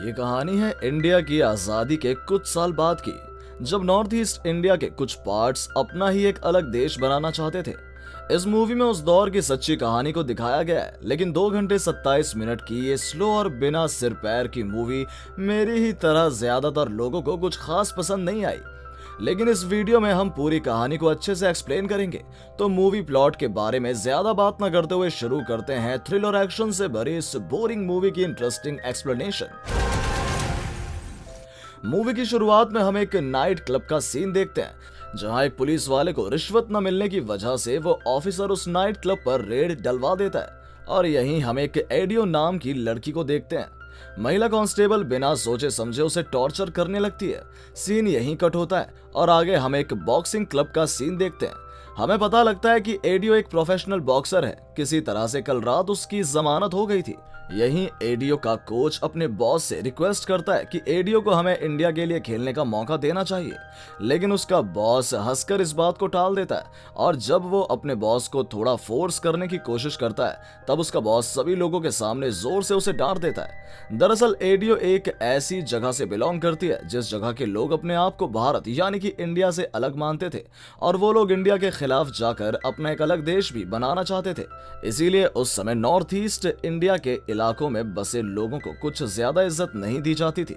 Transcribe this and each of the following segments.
ये कहानी है इंडिया की आज़ादी के कुछ साल बाद की, जब नॉर्थ ईस्ट इंडिया के कुछ पार्ट्स अपना ही एक अलग देश बनाना चाहते थे। इस मूवी में उस दौर की सच्ची कहानी को दिखाया गया है, लेकिन 2 घंटे 27 मिनट की ये स्लो और बिना सिर पैर की मूवी मेरी ही तरह ज्यादातर लोगों को कुछ खास पसंद नहीं आई। लेकिन इस वीडियो में हम पूरी कहानी को अच्छे से एक्सप्लेन करेंगे। तो मूवी प्लॉट के बारे में ज्यादा बात न करते हुए शुरू करते हैं थ्रिल और एक्शन से भरी इस बोरिंग मूवी की इंटरेस्टिंग एक्सप्लेनेशन। मूवी की शुरुआत में हम एक नाइट क्लब का सीन देखते हैं, जहां एक पुलिस वाले को रिश्वत न मिलने की वजह से वो ऑफिसर उस नाइट क्लब पर रेड डलवा देता है। और यहीं हम एक एडियो नाम की लड़की को देखते हैं। महिला कांस्टेबल बिना सोचे समझे उसे टॉर्चर करने लगती है। सीन यहीं कट होता है और आगे हम एक बॉक्सिंग क्लब का सीन देखते हैं। हमें पता लगता है कि एडियो एक प्रोफेशनल बॉक्सर है। किसी तरह से कल रात उसकी जमानत हो गई थी। यहीं एडियो का कोच अपने बॉस से रिक्वेस्ट करता है कि एडियो को हमें इंडिया के लिए खेलने का मौका देना चाहिए, लेकिन उसका बॉस हंसकर इस बात को टाल देता है। और जब वो अपने बॉस को थोड़ा फोर्स करने की कोशिश करता है, तब उसका बॉस सभी लोगों के सामने जोर से उसे डांट देता है। दरअसल एडियो एक ऐसी जगह से बिलोंग करती है जिस जगह के लोग अपने आप को भारत यानी कि इंडिया से अलग मानते थे, और वो लोग इंडिया के खिलाफ जाकर अपना एक अलग देश भी बनाना चाहते थे। इसीलिए उस समय नॉर्थ ईस्ट इंडिया के इलाकों में बसे लोगों को कुछ ज्यादा इज्जत नहीं दी जाती थी।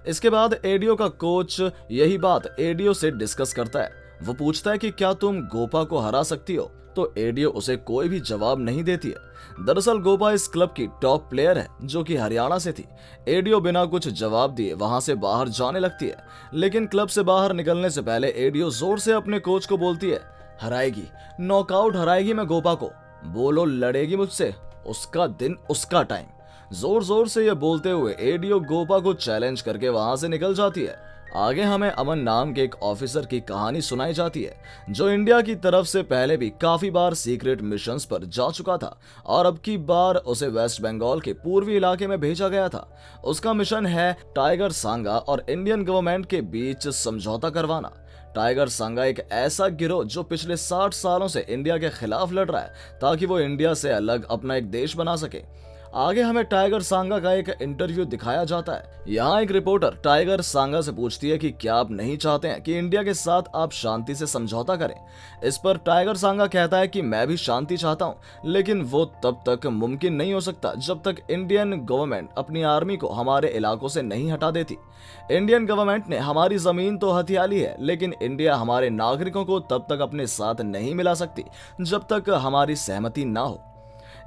इसके बाद एडियो का कोच यही बात एडियो से डिस्कस करता है। वो पूछता है कि क्या तुम गोपा को हरा सकती हो, तो एडियो उसे कोई भी जवाब नहीं देती है। दरअसल गोपा इस क्लब की टॉप प्लेयर है, जो कि हरियाणा से थी। एडियो बिना कुछ जवाब दिए वहां से बाहर जाने लगती है, लेकिन क्लब से बाहर निकलने से पहले एडियो जोर से अपने कोच को बोलती है, हराएगी, नॉकआउट हराएगी मैं गोपा को, बोलो लड़ेगी मुझसे, उसका दिन उसका टाइम। जोर जोर से ये बोलते हुए एडियो गोपा को चैलेंज करके वहां से निकल जाती है। आगे हमें अमन नाम के एक ऑफिसर की कहानी सुनाई जाती है, जो इंडिया की तरफ से पहले भी काफी बार सीक्रेट मिशंस पर जा चुका था, और अब की बार उसे वेस्ट बंगाल के पूर्वी इलाके में भेजा गया था। उसका मिशन है टाइगर सांगा और इंडियन गवर्नमेंट के बीच समझौता करवाना। टाइगर सांगा एक ऐसा गिरोह जो पिछले 60 सालों से इंडिया के खिलाफ लड़ रहा है, ताकि वो इंडिया से अलग अपना एक देश बना सके। आगे हमें टाइगर सांगा का एक इंटरव्यू दिखाया जाता है। यहाँ एक रिपोर्टर टाइगर सांगा से पूछती है कि क्या आप नहीं चाहते हैं कि इंडिया के साथ आप शांति से समझौता करें। इस पर टाइगर सांगा कहता है कि मैं भी शांति चाहता हूँ, लेकिन वो तब तक मुमकिन नहीं हो सकता जब तक इंडियन गवर्नमेंट अपनी आर्मी को हमारे इलाकों से नहीं हटा देती। इंडियन गवर्नमेंट ने हमारी जमीन तो हथिया ली है, लेकिन इंडिया हमारे नागरिकों को तब तक अपने साथ नहीं मिला सकती जब तक हमारी सहमति ना हो।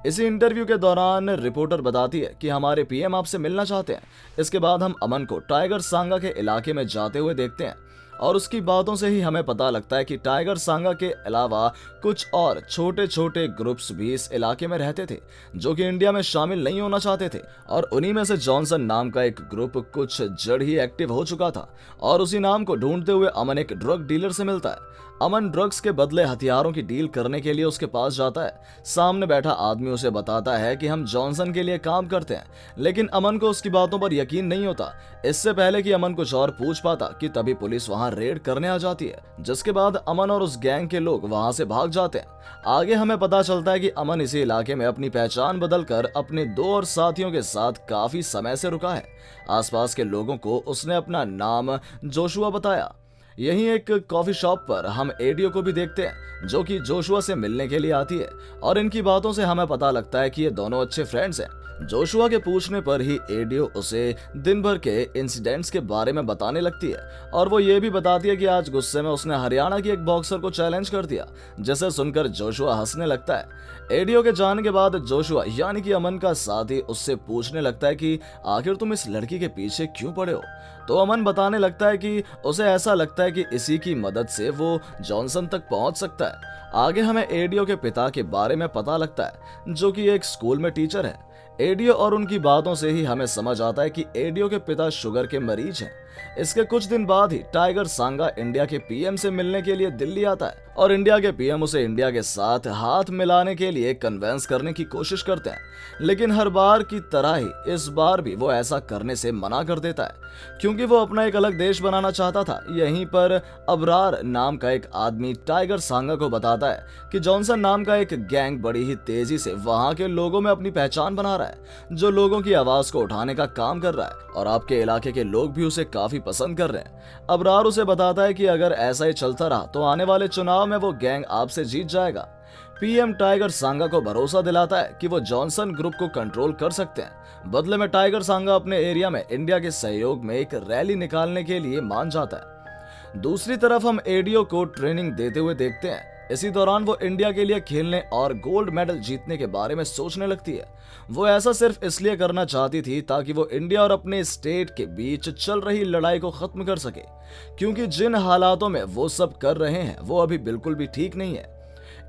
इसी इंटरव्यू के दौरान रिपोर्टर बताती है कि हमारे पीएम आपसे मिलना चाहते हैं। इसके बाद हम अमन को टाइगर सांगा के इलाके में जाते हुए देखते हैं, और उसकी बातों से ही हमें पता लगता है कि टाइगर सांगा के अलावा कुछ और छोटे छोटे ग्रुप्स भी इस इलाके में रहते थे, जो कि इंडिया में शामिल नहीं होना चाहते थे। और उन्हीं में से जॉनसन नाम का एक ग्रुप कुछ जड़ ही एक्टिव हो चुका था, और उसी नाम को ढूंढते हुए अमन एक ड्रग डीलर से मिलता है। अमन ड्रग्स के बदले हथियारों की डील करने के लिए उसके पास जाता है। सामने बैठा आदमी उसे बताता है कि हम जॉनसन के लिए काम करते हैं, लेकिन अमन को उसकी बातों पर यकीन नहीं होता। इससे पहले कि अमन कुछ और पूछ पाता कि तभी पुलिस वहां रेड करने आ जाती है, जिसके बाद अमन और उस गैंग के लोग वहां से भाग जाते हैं। आगे हमें पता चलता है कि अमन इसी इलाके में अपनी पहचान बदलकर अपने 2 और साथियों के साथ काफी समय से रुका है। आसपास के लोगों को उसने अपना नाम जोशुआ बताया। यहीं एक कॉफी शॉप पर हम एडियो को भी देखते हैं, जो कि जोशुआ से मिलने के लिए आती है, और इनकी बातों से हमें पता लगता है कि ये दोनों अच्छे फ्रेंड्स हैं। जोशुआ के पूछने पर ही एडियो उसे दिन भर के इंसिडेंट्स के बारे में बताने लगती है, और वो ये भी बताती है कि आज गुस्से में उसने हरियाणा की एक बॉक्सर को चैलेंज कर दिया, जिसे सुनकर जोशुआ हंसने लगता है। एडियो के जाने के बाद जोशुआ यानी कि अमन का साथी उससे पूछने लगता है कि आखिर तुम इस लड़की के पीछे क्यों पड़े हो। तो अमन बताने लगता है कि उसे ऐसा लगता है कि इसी की मदद से वो जॉनसन तक पहुंच सकता है। आगे हमें एडियो के पिता के बारे में पता लगता है, जो कि एक स्कूल में टीचर है। एडियो और उनकी बातों से ही हमें समझ आता है कि एडियो के पिता शुगर के मरीज हैं। इसके कुछ दिन बाद ही टाइगर सांगा इंडिया के पीएम से मिलने के लिए दिल्ली आता है, और इंडिया के पीएम उसे इंडिया के साथ हाथ मिलाने के लिए कन्वेंस करने की कोशिश करते हैं, लेकिन हर बार की तरह ही इस बार भी वो ऐसा करने से मना कर देता है, क्योंकि वो अपना एक अलग देश बनाना चाहता था। यहीं पर अबरार नाम का एक आदमी टाइगर सांगा को बताता है कि जॉनसन नाम का एक गैंग बड़ी ही तेजी से वहां के लोगों में अपनी पहचान बना रहा है, जो लोगों की आवाज को उठाने का काम कर रहा है, और आपके इलाके के लोग भी उसे काफी पसंद कर रहे हैं। अबरार उसे बताता है कि अगर ऐसा ही चलता रहा तो आने वाले चुनाव में वो गैंग आपसे जीत जाएगा। पीएम टाइगर सांगा को भरोसा दिलाता है कि वो जॉनसन ग्रुप को कंट्रोल कर सकते हैं। बदले में टाइगर सांगा अपने एरिया में इंडिया के सहयोग में एक रैली निकालने के लिए मान जाता है। दूसरी तरफ हम एडीओ को ट्रेनिंग देते हुए देखते हैं। इसी दौरान वो इंडिया के लिए खेलने और गोल्ड मेडल जीतने के बारे में सोचने लगती है। वो ऐसा सिर्फ इसलिए करना चाहती थी ताकि वो इंडिया और अपने स्टेट के बीच चल रही लड़ाई को खत्म कर सके, क्योंकि जिन हालातों में वो सब कर रहे हैं वो अभी बिल्कुल भी ठीक नहीं है।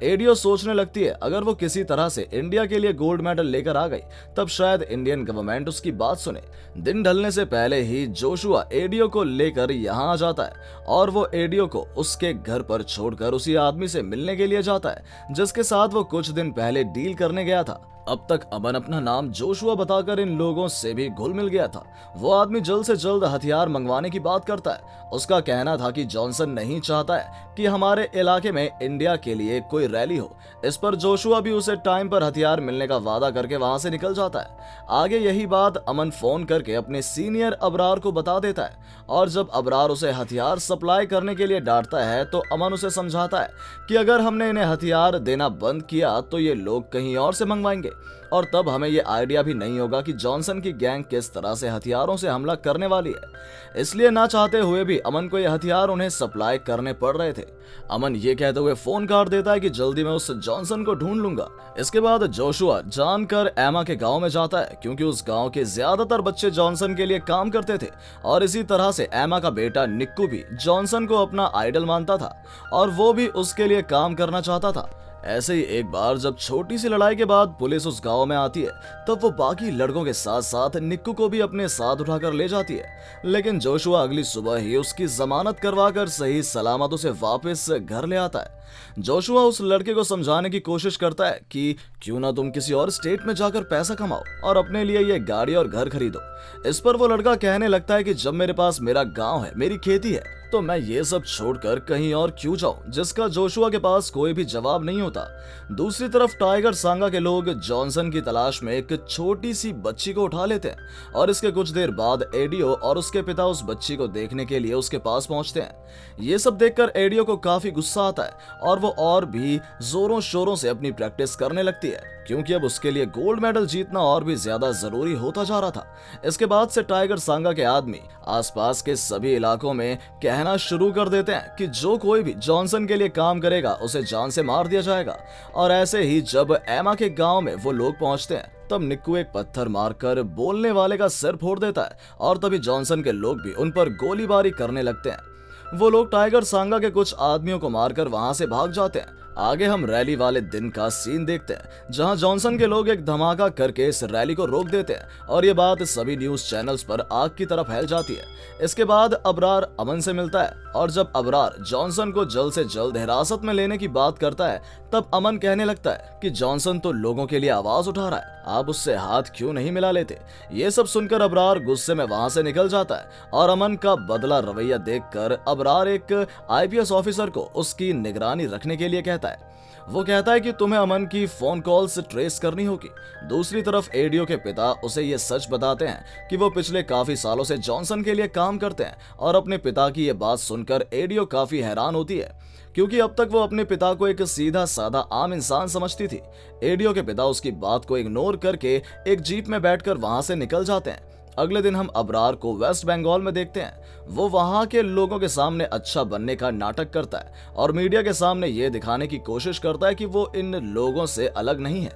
एडीओ सोचने लगती है अगर वो किसी तरह से इंडिया के लिए गोल्ड मेडल लेकर आ गई तब शायद इंडियन गवर्नमेंट उसकी बात सुने। दिन ढलने से पहले ही जोशुआ एडीओ को लेकर यहाँ आ जाता है और वो एडीओ को उसके घर पर छोड़कर उसी आदमी से मिलने के लिए जाता है जिसके साथ वो कुछ दिन पहले डील करने गया था। अब तक अमन अपना नाम जोशुआ बताकर इन लोगों से भी घुल मिल गया था। वो आदमी जल्द से जल्द हथियार मंगवाने की बात करता है। उसका कहना था कि जॉनसन नहीं चाहता है कि हमारे इलाके में इंडिया के लिए कोई रैली हो। इस पर जोशुआ भी उसे टाइम पर हथियार मिलने का वादा करके वहां से निकल जाता है। आगे यही बात अमन फोन करके अपने सीनियर अबरार को बता देता है, और जब अबरार उसे हथियार सप्लाई करने के लिए डांटता है तो अमन उसे समझाता है कि अगर हमने इन्हें हथियार देना बंद किया तो ये लोग कहीं और से मंगवाएंगे, और तब हमें ये आइडिया भी नहीं होगा कि जॉनसन की गैंग किस तरह से हथियारों से हमला करने वाली है। इसलिए ना चाहते हुए भी अमन को ये हथियार उन्हें सप्लाई करने पड़ रहे थे। अमन ये कहते हुए फोन काट देता है कि जल्दी मैं उस जॉनसन को ढूंढ लूंगा। इसके बाद जोशुआ जानकर एमा के गांव में जाता है, क्योंकि उस गांव के ज्यादातर बच्चे जॉनसन के लिए काम करते थे, और इसी तरह से एमा का बेटा निक्कू भी जॉनसन को अपना आइडल मानता था और वो भी उसके लिए काम करना चाहता था। ऐसे ही एक बार जब छोटी सी लड़ाई के बाद पुलिस उस गांव में आती है तब वो बाकी लड़कों के साथ साथ निक्कू को भी अपने साथ उठाकर ले जाती है, लेकिन जोशुआ अगली सुबह ही उसकी जमानत करवाकर सही सलामत उसे वापस घर ले आता है। जोशुआ उस लड़के को समझाने की कोशिश करता है कि क्यों ना तुम किसी और स्टेट में जाकर पैसा कमाओ और अपने लिए ये गाड़ी और घर खरीदो। इस पर वो लड़का कहने लगता है कि जब मेरे पास मेरा गांव है, मेरी खेती है, तो मैं ये सब छोड़कर कहीं और क्यों जाऊं, जिसका जोशुआ के पास कोई भी जवाब नहीं होता। दूसरी तरफ टाइगर सांगा के लोग जॉनसन की तलाश में एक छोटी सी बच्ची को उठा लेते हैं, और इसके कुछ देर बाद एडीओ और उसके पिता उस बच्ची को देखने के लिए उसके पास पहुंचते हैं। ये सब देखकर एडीओ को काफी गुस्सा आता है और वो और भी जोरों शोरों से अपनी प्रैक्टिस करने लगती है, क्योंकि अब उसके लिए गोल्ड मेडल जीतना और भी ज्यादा जरूरी होता जा रहा था। इसके बाद से टाइगर सांगा के आदमी आसपास के सभी इलाकों में कहना शुरू कर देते हैं कि जो कोई भी जॉनसन के लिए काम करेगा उसे जान से मार दिया जाएगा। और ऐसे ही जब एमा के गांव में वो लोग पहुंचते हैं तब निक्कू एक पत्थर मारकर बोलने वाले का सिर फोड़ देता है, और तभी जॉनसन के लोग भी उन पर गोलीबारी करने लगते हैं। वो लोग टाइगर सांगा के कुछ आदमियों को मारकर वहां से भाग जाते हैं। आगे हम रैली वाले दिन का सीन देखते हैं, जहां जॉनसन के लोग एक धमाका करके इस रैली को रोक देते हैं, और ये बात सभी न्यूज चैनल्स पर आग की तरह फैल जाती है। इसके बाद अबरार अमन से मिलता है, और जब अबरार जॉनसन को जल्द से जल्द हिरासत में लेने की बात करता है तब अमन कहने लगता है कि जॉनसन तो लोगों के लिए आवाज उठा रहा है, आप उससे हाथ क्यों नहीं मिला लेते। ये सब सुनकर अबरार गुस्से में वहां से निकल जाता है, और अमन का बदला रवैया देखकर अबरार एक आईपीएस ऑफिसर को उसकी निगरानी रखने के लिए कहता है। वो कहता है कि तुम्हें अमन की फोन कॉल्स ट्रेस करनी होगी। दूसरी तरफ एडीओ के पिता उसे ये सच बताते हैं कि वो पिछले काफी सालों से जॉनसन के लिए काम करते हैं, और अपने पिता की ये बात सुनकर एडीओ काफी हैरान होती है, क्योंकि अब तक वो अपने पिता को एक सीधा साधा आम इंसान समझती थी। एडीओ के पिता उसकी बात को इग्नोर करके एक जीप में बैठकर वहां से निकल जाते हैं। अगले दिन हम अबरार को वेस्ट बंगाल में देखते हैं। वो वहां के लोगों के सामने अच्छा बनने का नाटक करता है और मीडिया के सामने ये दिखाने की कोशिश करता है कि वो इन लोगों से अलग नहीं है।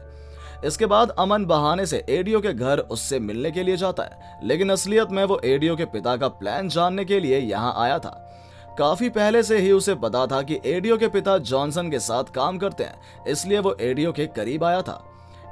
इसके बाद अमन बहाने से एडीओ के घर उससे मिलने के लिए जाता है, लेकिन असलियत में वो एडीओ के पिता का प्लान जानने के लिए यहाँ आया था। काफी पहले से ही उसे पता था कि एडीओ के पिता जॉनसन के साथ काम करते हैं, इसलिए वो एडीओ के करीब आया था।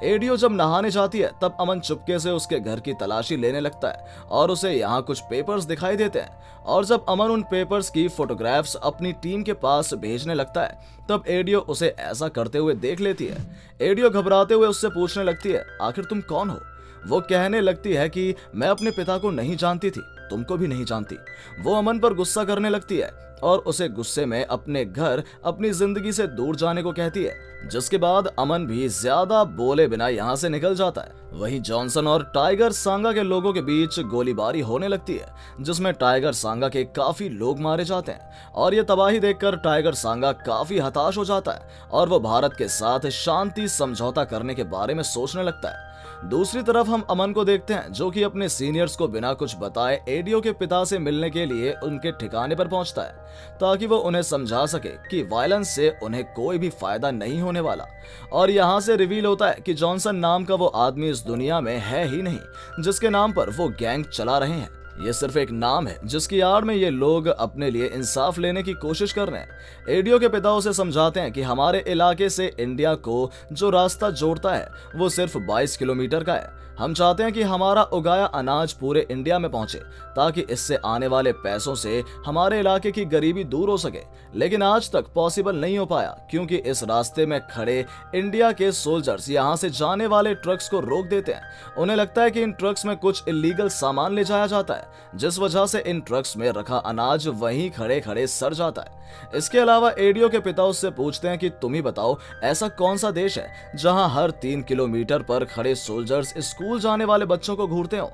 एडियो जब नहाने जाती है तब अमन चुपके से उसके घर की तलाशी लेने लगता है और उसे यहाँ कुछ पेपर्स दिखाई देते हैं। और जब अमन उन पेपर्स की फोटोग्राफ्स अपनी टीम के पास भेजने लगता है तब एडियो उसे ऐसा करते हुए देख लेती है। एडियो घबराते हुए उससे पूछने लगती है, आखिर तुम कौन हो? वो कहने लगती है कि मैं अपने पिता को नहीं जानती थी, तुमको भी नहीं जानती। वो अमन पर गुस्सा करने लगती है और उसे गुस्से में अपने घर, अपनी जिंदगी से दूर जाने को कहती है, जिसके बाद अमन भी ज्यादा बोले बिना यहाँ से निकल जाता है। वहीं जॉनसन और टाइगर सांगा के लोगों के बीच गोलीबारी होने लगती है, जिसमें टाइगर सांगा के काफी लोग मारे जाते हैं और ये तबाही देखकर टाइगर सांगा काफी हताश हो जाता है और वो भारत के साथ शांति समझौता करने के बारे में सोचने लगता है। दूसरी तरफ हम अमन को देखते हैं, जो कि अपने सीनियर्स को बिना कुछ बताए एडियो के पिता से मिलने के लिए उनके ठिकाने पर पहुंचता है, ताकि वो उन्हें समझा सके कि वायलेंस से उन्हें कोई भी फायदा नहीं होने वाला। और यहाँ से रिवील होता है कि जॉनसन नाम का वो आदमी इस दुनिया में है ही नहीं जिसके नाम पर वो गैंग चला रहे हैं। ये सिर्फ एक नाम है जिसकी आड़ में ये लोग अपने लिए इंसाफ लेने की कोशिश कर रहे हैं। एडियो के पिता उसे समझाते हैं कि हमारे इलाके से इंडिया को जो रास्ता जोड़ता है वो सिर्फ 22 किलोमीटर का है। हम चाहते हैं कि हमारा उगाया अनाज पूरे इंडिया में पहुंचे ताकि इससे आने वाले पैसों से हमारे इलाके की गरीबी दूर हो सके, लेकिन आज तक पॉसिबल नहीं हो पाया क्योंकि इस रास्ते में खड़े इंडिया के सोल्जर्स यहां से जाने वाले ट्रक्स को रोक देते हैं। उन्हें लगता है कि इन ट्रक्स में कुछ इलीगल सामान ले जाया जाता है, जिस वजह से इन ट्रक्स में रखा अनाज वहीं खड़े खड़े सड़ जाता है। इसके अलावा एडियो के पिता उससे पूछते हैं कि तुम ही बताओ, ऐसा कौन सा देश है जहां हर 3 किलोमीटर पर खड़े सोल्जर्स स्कूल जाने वाले बच्चों को घूरते हो?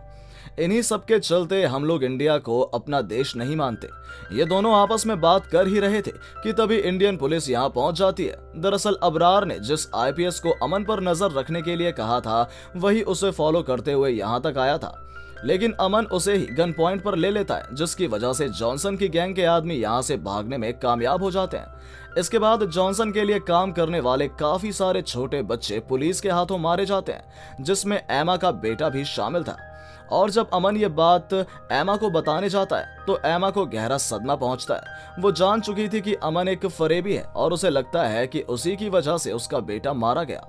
इन्हीं सब के चलते हम लोग इंडिया को अपना देश नहीं मानते। ये दोनों आपस में बात कर ही रहे थे कि तभी इंडियन पुलिस यहाँ पहुंच जाती है। दरअसल अबरार ने जिस आईपीएस को अमन पर नजर रखने के लिए कहा था वही उसे फॉलो करते हुए यहाँ तक आया था, लेकिन अमन उसे ही गन पॉइंट पर ले लेता है, जिसकी वजह से जॉनसन की गैंग के आदमी यहाँ से भागने में कामयाब हो जाते हैं। इसके बाद जॉनसन के लिए काम करने वाले काफी सारे छोटे बच्चे पुलिस के हाथों मारे जाते हैं, जिसमें एमा का बेटा भी शामिल था। और जब अमन ये बात एमा को बताने जाता है तो एमा को गहरा सदमा पहुंचता है। वो जान चुकी थी कि अमन एक फरेबी है और उसे लगता है कि उसी की वजह से उसका बेटा मारा गया।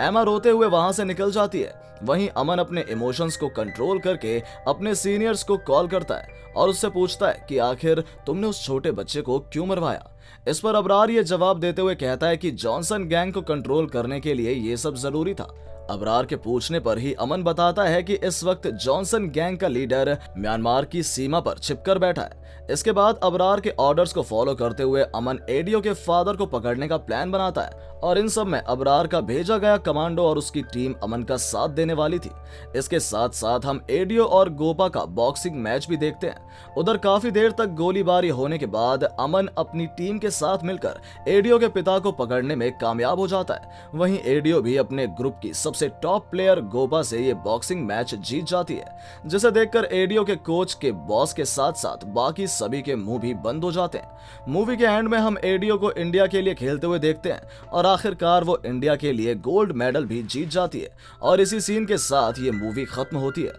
एमा रोते हुए वहां से निकल जाती है। वहीं अमन अपने इमोशंस को कंट्रोल करके अपने सीनियर्स को कॉल करता है और उससे पूछता है कि आखिर तुमने उस छोटे बच्चे को क्यों मरवाया। इस पर अबरार ये जवाब देते हुए कहता है कि जॉनसन गैंग को कंट्रोल करने के लिए ये सब जरूरी था। अबरार के पूछने पर ही अमन बताता है कि इस वक्त जॉनसन गैंग का लीडर म्यांमार की सीमा पर छिपकर बैठा है। इसके बाद अबरार के ऑर्डर्स को फॉलो करते हुए अमन एडियो के फादर को पकड़ने का प्लान बनाता है और इन सब में अबरार का भेजा गया कमांडो और उसकी टीम अमन का साथ देने वाली थी। इसके साथ साथ हम एडियो और गोपा का बॉक्सिंग मैच भी देखते हैं। उधर काफी देर तक गोलीबारी होने के बाद अमन अपनी टीम के साथ मिलकर एडियो के पिता को पकड़ने में कामयाब हो जाता है। वहीं एडियो भी अपने ग्रुप की सबसे टॉप प्लेयर गोपा से ये बॉक्सिंग मैच जीत जाती है, जिसे देखकर एडियो के कोच के बॉस के साथ साथ बाकी सभी के मुंह भी बंद हो जाते हैं। मूवी के एंड में हम एडियो को इंडिया के लिए खेलते हुए देखते हैं और आखिरकार वो इंडिया के लिए गोल्ड मेडल भी जीत जाती है और इसी सीन के साथ ये मूवी खत्म होती है।